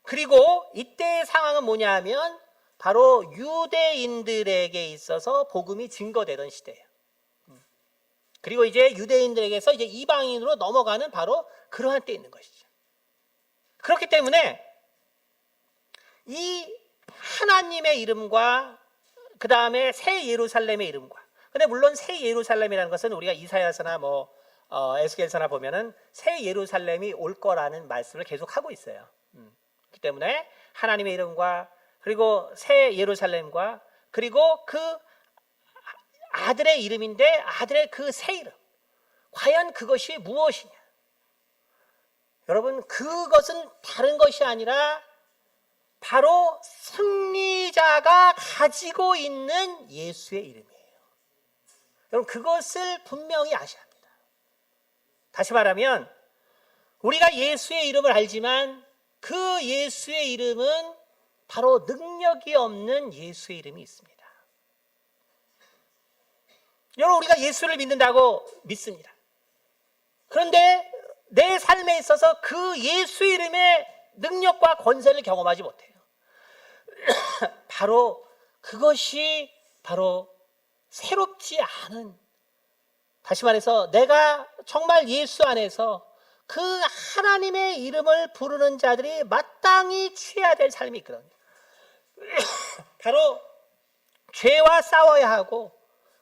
그리고 이때의 상황은 뭐냐 하면 바로 유대인들에게 있어서 복음이 증거되던 시대예요. 그리고 이제 유대인들에게서 이제 이방인으로 넘어가는 바로 그러한 때에 있는 것이죠. 그렇기 때문에 이 하나님의 이름과 그 다음에 새 예루살렘의 이름과, 근데 물론 새 예루살렘이라는 것은 우리가 이사야서나 에스겔서나 보면은 새 예루살렘이 올 거라는 말씀을 계속 하고 있어요. 그렇기 때문에 하나님의 이름과 그리고 새 예루살렘과 그리고 그 아들의 이름인데 아들의 그 새 이름, 과연 그것이 무엇이냐? 여러분, 그것은 다른 것이 아니라 바로 승리자가 가지고 있는 예수의 이름이에요. 여러분, 그것을 분명히 아셔야 합니다. 다시 말하면 우리가 예수의 이름을 알지만 그 예수의 이름은 바로 능력이 없는 예수의 이름이 있습니다. 여러분, 우리가 예수를 믿는다고 믿습니다. 그런데 내 삶에 있어서 그 예수 이름의 능력과 권세를 경험하지 못해요. 바로 그것이 바로 새롭지 않은, 다시 말해서 내가 정말 예수 안에서 그 하나님의 이름을 부르는 자들이 마땅히 취해야 될 삶이 있거든요. 바로 죄와 싸워야 하고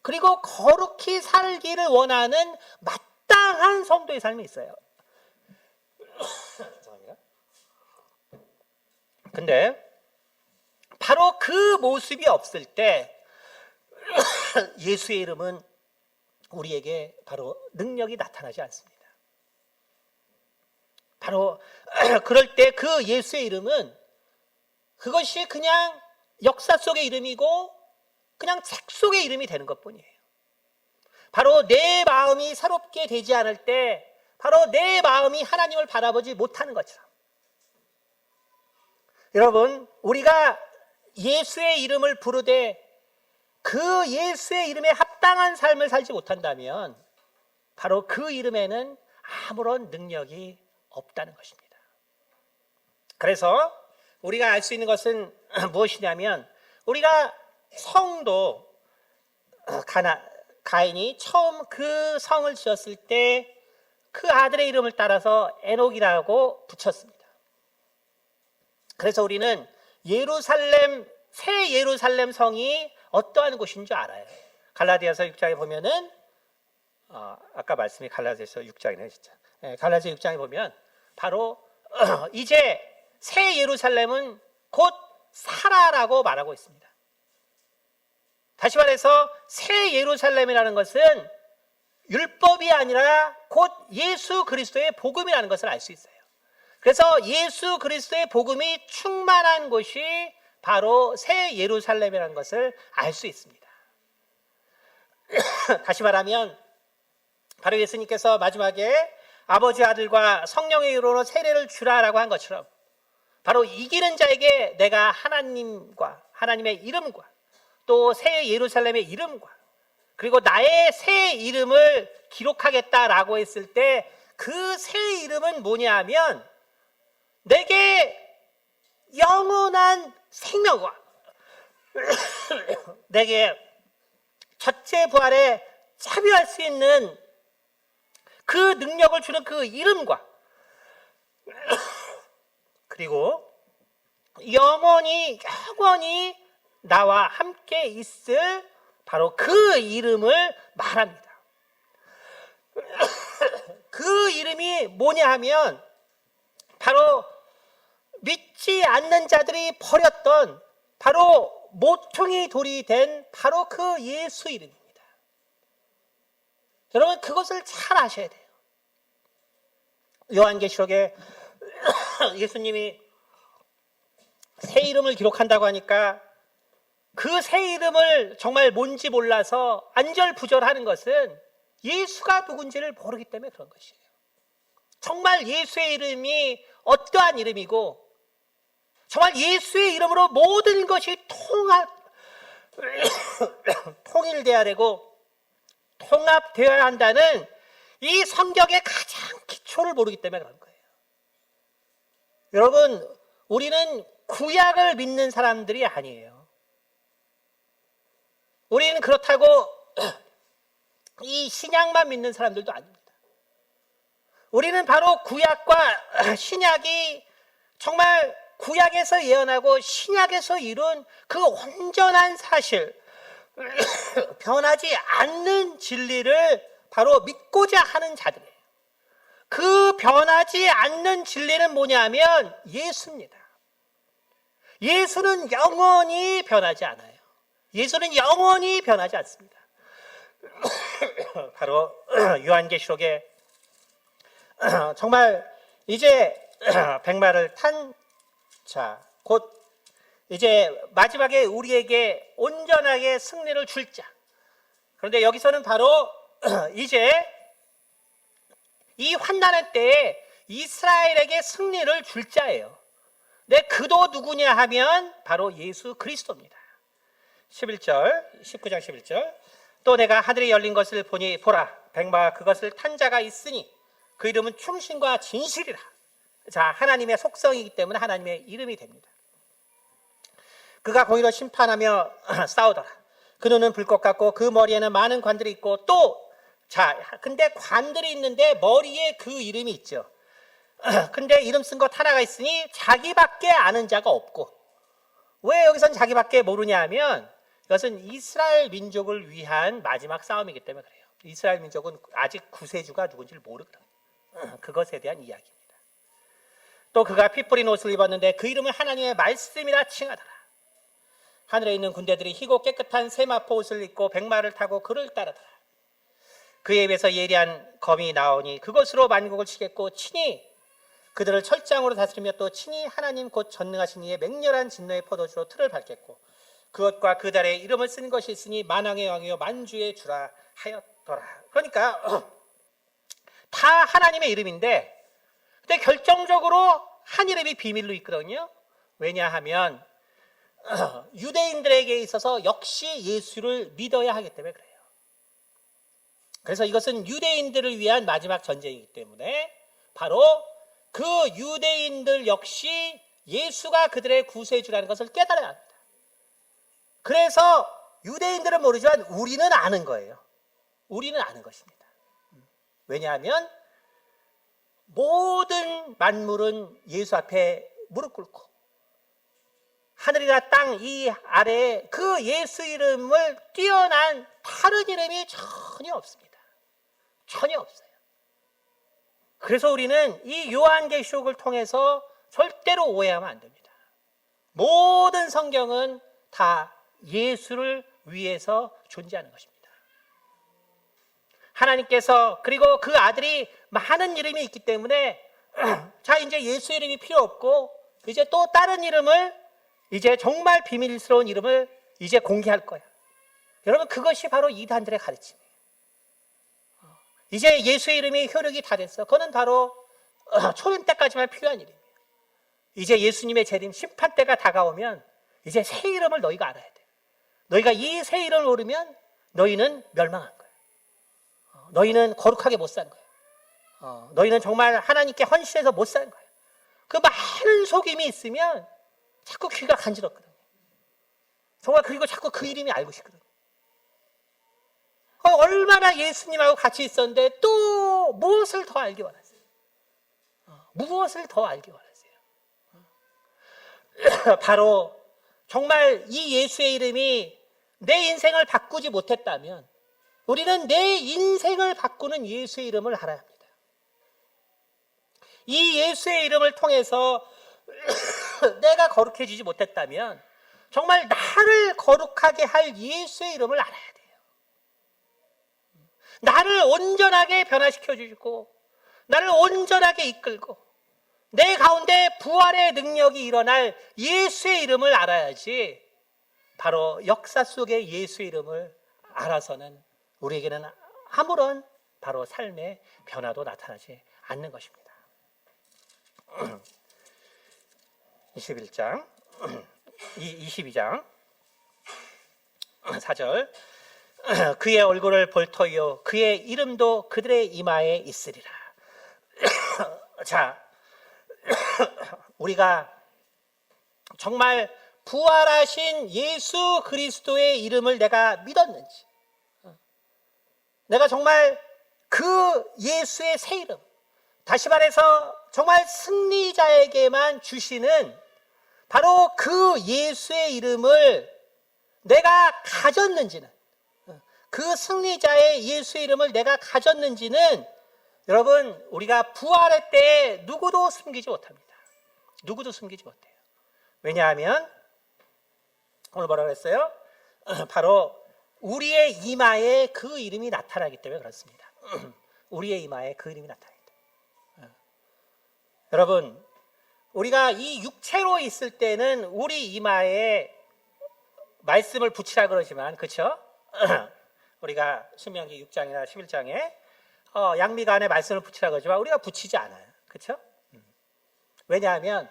그리고 거룩히 살기를 원하는 마땅한 성도의 삶이 있어요. 죄송합니다. 근데 바로 그 모습이 없을 때 예수의 이름은 우리에게 바로 능력이 나타나지 않습니다. 바로 그럴 때 그 예수의 이름은 그것이 그냥 역사 속의 이름이고 그냥 책 속의 이름이 되는 것뿐이에요. 바로 내 마음이 새롭게 되지 않을 때 바로 내 마음이 하나님을 바라보지 못하는 것처럼, 여러분, 우리가 예수의 이름을 부르되 그 예수의 이름에 합당한 삶을 살지 못한다면 바로 그 이름에는 아무런 능력이 없다는 것입니다. 그래서 우리가 알 수 있는 것은 무엇이냐면, 우리가 성도 가인이 처음 그 성을 지었을 때 그 아들의 이름을 따라서 에녹이라고 붙였습니다. 그래서 우리는 새 예루살렘 성이 어떠한 곳인 줄 알아요. 갈라디아서 6장에 보면은 아까 말씀이 갈라디아서 6장이네요, 진짜. 갈라디아서 6장에 보면 바로 이제 새 예루살렘은 곧 사라라고 말하고 있습니다. 다시 말해서 새 예루살렘이라는 것은 율법이 아니라 곧 예수 그리스도의 복음이라는 것을 알 수 있어요. 그래서 예수 그리스도의 복음이 충만한 곳이 바로 새 예루살렘이라는 것을 알 수 있습니다. 다시 말하면 바로 예수님께서 마지막에 아버지 아들과 성령의 이름으로 세례를 주라라고 한 것처럼 바로 이기는 자에게 내가 하나님과 하나님의 이름과 또 새 예루살렘의 이름과 그리고 나의 새 이름을 기록하겠다라고 했을 때 그 새 이름은 뭐냐 하면 내게 영원한 생명과 내게 첫째 부활에 참여할 수 있는 그 능력을 주는 그 이름과 그리고 영원히 나와 함께 있을 바로 그 이름을 말합니다. 그 이름이 뭐냐 하면 바로 믿지 않는 자들이 버렸던 바로 모퉁이 돌이 된 바로 그 예수 이름입니다. 여러분 그것을 잘 아셔야 돼요. 요한계시록에 예수님이 새 이름을 기록한다고 하니까 그 새 이름을 정말 뭔지 몰라서 안절부절하는 것은 예수가 누군지를 모르기 때문에 그런 것이에요. 정말 예수의 이름이 어떠한 이름이고 정말 예수의 이름으로 모든 것이 통일되어야 되고 통합되어야 한다는 이 성경의 가장 기초를 모르기 때문에 그런 거예요. 여러분, 우리는 구약을 믿는 사람들이 아니에요. 우리는 그렇다고 이 신약만 믿는 사람들도 아닙니다. 우리는 바로 구약과 신약이 정말 구약에서 예언하고 신약에서 이룬 그 온전한 사실, 변하지 않는 진리를 바로 믿고자 하는 자들이에요. 그 변하지 않는 진리는 뭐냐면 예수입니다. 예수는 영원히 변하지 않아요. 예수는 영원히 변하지 않습니다. 바로 요한계시록에 정말 이제 백마를 탄 자, 곧 이제 마지막에 우리에게 온전하게 승리를 줄 자. 그런데 여기서는 바로 이제 이 환난의 때에 이스라엘에게 승리를 줄 자예요. 근데 그도 누구냐 하면 바로 예수 그리스도입니다. 11절, 19장 11절. 또 내가 하늘이 열린 것을 보니 보라, 백마와 그것을 탄 자가 있으니 그 이름은 충신과 진실이라. 자, 하나님의 속성이기 때문에 하나님의 이름이 됩니다. 그가 공의로 심판하며 싸우더라. 그 눈은 불꽃 같고 그 머리에는 많은 관들이 있고 또 자, 근데 관들이 있는데 머리에 그 이름이 있죠. 근데 이름 쓴 것 하나가 있으니 자기밖에 아는 자가 없고. 왜 여기선 자기밖에 모르냐 하면 이것은 이스라엘 민족을 위한 마지막 싸움이기 때문에 그래요. 이스라엘 민족은 아직 구세주가 누군지를 모르거든요. 그것에 대한 이야기입니다. 또 그가 피 뿌린 옷을 입었는데 그 이름을 하나님의 말씀이라 칭하더라. 하늘에 있는 군대들이 희고 깨끗한 세마포 옷을 입고 백마를 타고 그를 따르더라. 그의 입에서 예리한 검이 나오니 그것으로 만국을 치겠고 친히 그들을 철장으로 다스리며 또 친히 하나님 곧 전능하신 이의 맹렬한 진노의 포도주로 틀을 밟겠고 그것과 그 달의 이름을 쓴 것이 있으니 만왕의 왕이요 만주의 주라 하였더라. 그러니까 다 하나님의 이름인데 근데 결정적으로 한 이름이 비밀로 있거든요. 왜냐하면 유대인들에게 있어서 역시 예수를 믿어야 하기 때문에 그래요. 그래서 이것은 유대인들을 위한 마지막 전쟁이기 때문에 바로 그 유대인들 역시 예수가 그들의 구세주라는 것을 깨달아야 합니다. 그래서 유대인들은 모르지만 우리는 아는 거예요. 우리는 아는 것입니다. 왜냐하면 모든 만물은 예수 앞에 무릎 꿇고 하늘이나 땅 이 아래에 그 예수 이름을 뛰어난 다른 이름이 전혀 없습니다. 전혀 없어요. 그래서 우리는 이 요한계시록을 통해서 절대로 오해하면 안 됩니다. 모든 성경은 다 예수를 위해서 존재하는 것입니다. 하나님께서 그리고 그 아들이 많은 이름이 있기 때문에 자, 이제 예수 이름이 필요 없고 이제 또 다른 이름을, 이제 정말 비밀스러운 이름을 이제 공개할 거야. 여러분, 그것이 바로 이단들의 가르침이에요. 이제 예수 이름이 효력이 다 됐어. 그거는 바로 초림 때까지만 필요한 일이에요. 이제 예수님의 재림 심판 때가 다가오면 이제 새 이름을 너희가 알아야 돼. 너희가 이 새 이름을 모르면 너희는 멸망한 거야. 너희는 거룩하게 못 산 거야. 너희는 정말 하나님께 헌신해서 못 산 거야. 그 많은 속임이 있으면 자꾸 귀가 간지럽거든요. 정말, 그리고 자꾸 그 이름이 알고 싶거든요. 얼마나 예수님하고 같이 있었는데 또 무엇을 더 알기 원하세요? 무엇을 더 알기 원하세요? 바로 정말 이 예수의 이름이 내 인생을 바꾸지 못했다면 우리는 내 인생을 바꾸는 예수의 이름을 알아야 합니다. 이 예수의 이름을 통해서 내가 거룩해지지 못했다면 정말 나를 거룩하게 할 예수의 이름을 알아야 돼요. 나를 온전하게 변화시켜 주시고 나를 온전하게 이끌고 내 가운데 부활의 능력이 일어날 예수의 이름을 알아야지, 바로 역사 속의 예수의 이름을 알아서는 우리에게는 아무런 바로 삶의 변화도 나타나지 않는 것입니다. 22장 4절, 그의 얼굴을 볼 터이요 그의 이름도 그들의 이마에 있으리라. 자, 우리가 정말 부활하신 예수 그리스도의 이름을 내가 믿었는지, 내가 정말 그 예수의 새 이름, 다시 말해서 정말 승리자에게만 주시는 바로 그 예수의 이름을 내가 가졌는지는, 그 승리자의 예수의 이름을 내가 가졌는지는 여러분, 우리가 부활할 때 누구도 숨기지 못합니다. 누구도 숨기지 못해요. 왜냐하면 오늘 뭐라고 했어요? 바로 우리의 이마에 그 이름이 나타나기 때문에 그렇습니다. 우리의 이마에 그 이름이 나타나기 때문에. 여러분, 우리가 이 육체로 있을 때는 우리 이마에 말씀을 붙이라 그러지만, 그렇죠? 우리가 신명기 6장이나 11장에 양미가 안에 말씀을 붙이라 그러지만 우리가 붙이지 않아요. 그렇죠? 왜냐하면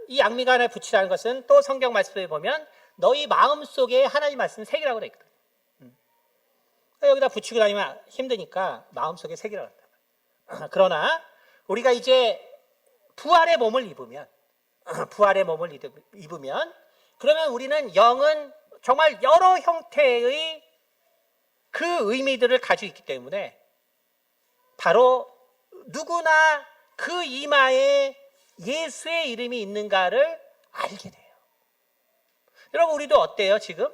이 양미가 안에 붙이라는 것은 또 성경 말씀에 보면 너희 마음속에 하나님 말씀 새기라고 되어 있거든요. 여기다 붙이고 다니면 힘드니까 마음속에 새기라고 한다. 그러나 우리가 이제 부활의 몸을 입으면 그러면 우리는 영은 정말 여러 형태의 그 의미들을 가지고 있기 때문에 바로 누구나 그 이마에 예수의 이름이 있는가를 알게 돼요. 여러분, 우리도 어때요 지금?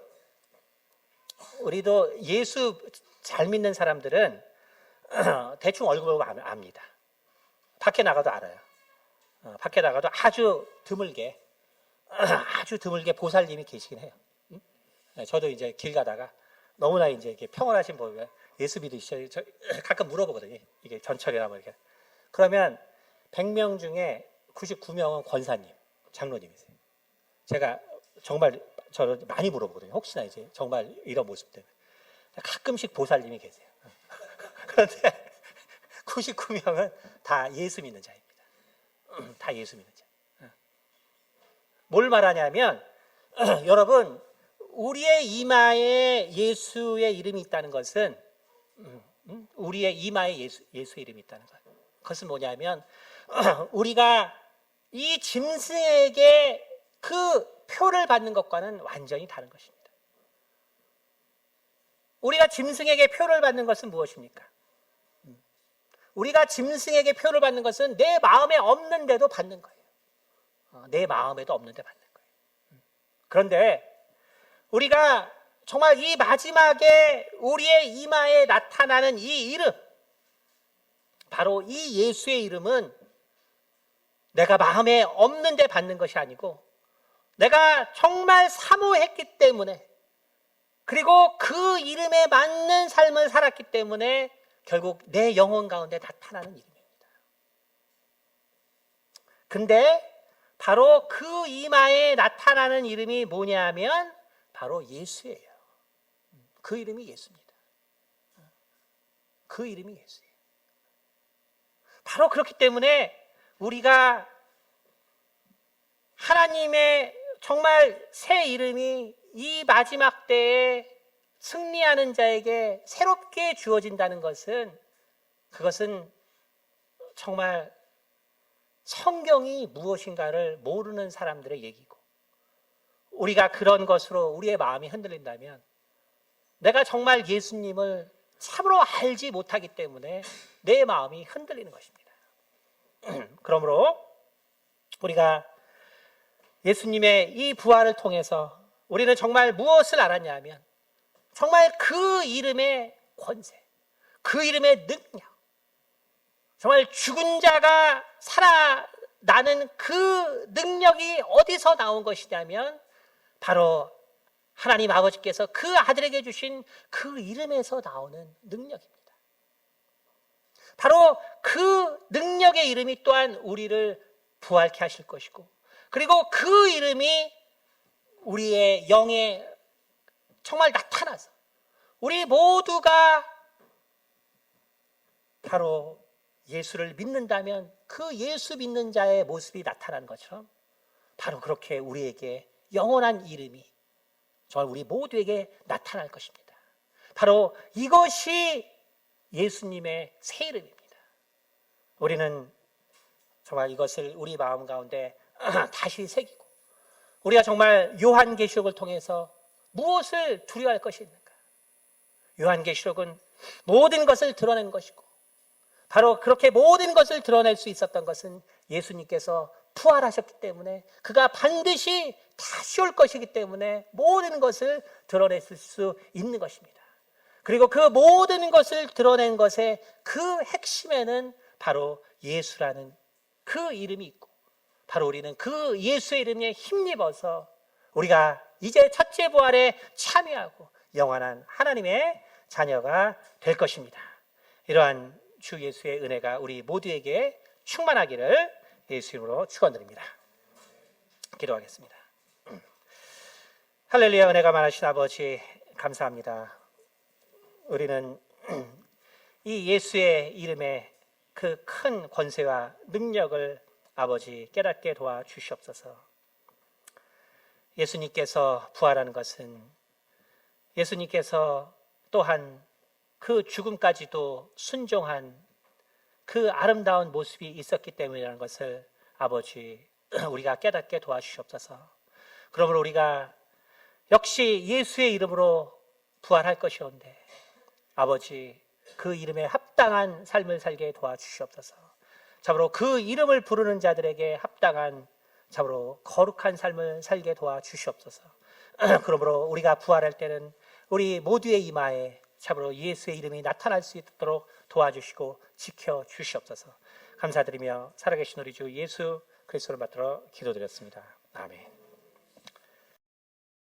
우리도 예수 잘 믿는 사람들은 대충 얼굴 보고 압니다. 밖에 나가도 알아요. 밖에 나가도 아주 드물게 보살님이 계시긴 해요. 저도 이제 길 가다가 너무나 이제 이렇게 평온하신 보면 예수 믿으시죠? 저 가끔 물어보거든요. 이게 전철이나 뭐 이렇게. 그러면 100명 중에 99명은 권사님, 장로님이세요. 제가 정말 저를 많이 물어보거든요. 혹시나 이제 정말 이런 모습 때문에. 가끔씩 보살님이 계세요. 그런데 99명은 다 예수 믿는 자입니다. 다 예수 믿는 자. 뭘 말하냐면 여러분, 우리의 이마에 예수의 이름이 있다는 것은 우리의 이마에 예수의 이름이 있다는 거예요. 그것은 뭐냐면 우리가 이 짐승에게 그 표를 받는 것과는 완전히 다른 것입니다. 우리가 짐승에게 표를 받는 것은 무엇입니까? 우리가 짐승에게 표를 받는 것은 내 마음에 없는데도 받는 거예요. 내 마음에도 없는데 받는 거예요. 그런데 우리가 정말 이 마지막에 우리의 이마에 나타나는 이 이름, 바로 이 예수의 이름은 내가 마음에 없는데 받는 것이 아니고 내가 정말 사모했기 때문에, 그리고 그 이름에 맞는 삶을 살았기 때문에 결국 내 영혼 가운데 나타나는 이름입니다. 근데 바로 그 이마에 나타나는 이름이 뭐냐면 바로 예수예요. 그 이름이 예수입니다. 그 이름이 예수예요. 바로 그렇기 때문에 우리가 하나님의 정말 새 이름이 이 마지막 때에 승리하는 자에게 새롭게 주어진다는 것은, 그것은 정말 성경이 무엇인가를 모르는 사람들의 얘기고, 우리가 그런 것으로 우리의 마음이 흔들린다면 내가 정말 예수님을 참으로 알지 못하기 때문에 내 마음이 흔들리는 것입니다. 그러므로 우리가 예수님의 이 부활을 통해서 우리는 정말 무엇을 알았냐 하면, 정말 그 이름의 권세, 그 이름의 능력, 정말 죽은 자가 살아나는 그 능력이 어디서 나온 것이냐면 바로 하나님 아버지께서 그 아들에게 주신 그 이름에서 나오는 능력입니다. 바로 그 능력의 이름이 또한 우리를 부활케 하실 것이고, 그리고 그 이름이 우리의 영에 정말 나타나서 우리 모두가 바로 예수를 믿는다면 그 예수 믿는 자의 모습이 나타나는 것처럼, 바로 그렇게 우리에게 영원한 이름이 정말 우리 모두에게 나타날 것입니다. 바로 이것이 예수님의 새 이름입니다. 우리는 정말 이것을 우리 마음 가운데 다시 새기고, 우리가 정말 요한계시록을 통해서 무엇을 두려워할 것이 있는가? 요한계시록은 모든 것을 드러낸 것이고, 바로 그렇게 모든 것을 드러낼 수 있었던 것은 예수님께서 부활하셨기 때문에, 그가 반드시 다시 올 것이기 때문에 모든 것을 드러냈을 수 있는 것입니다. 그리고 그 모든 것을 드러낸 것의 그 핵심에는 바로 예수라는 그 이름이 있고, 바로 우리는 그 예수의 이름에 힘입어서 우리가 이제 첫째 부활에 참여하고 영원한 하나님의 자녀가 될 것입니다. 이러한 주 예수의 은혜가 우리 모두에게 충만하기를 예수 이름으로 축원드립니다. 기도하겠습니다. 할렐루야. 은혜가 많으신 아버지 감사합니다. 우리는 이 예수의 이름의 그 큰 권세와 능력을 아버지 깨닫게 도와주시옵소서. 예수님께서 부활하는 것은 예수님께서 또한 그 죽음까지도 순종한 그 아름다운 모습이 있었기 때문이라는 것을 아버지 우리가 깨닫게 도와주시옵소서. 그러므로 우리가 역시 예수의 이름으로 부활할 것이온데 아버지 그 이름에 합당한 삶을 살게 도와주시옵소서. 참으로 그 이름을 부르는 자들에게 합당한 참으로 거룩한 삶을 살게 도와주시옵소서. 그러므로 우리가 부활할 때는 우리 모두의 이마에 참으로 예수의 이름이 나타날 수 있도록 도와주시고 지켜주시옵소서. 감사드리며 살아계신 우리 주 예수 그리스도를 받들어 기도드렸습니다. 아멘.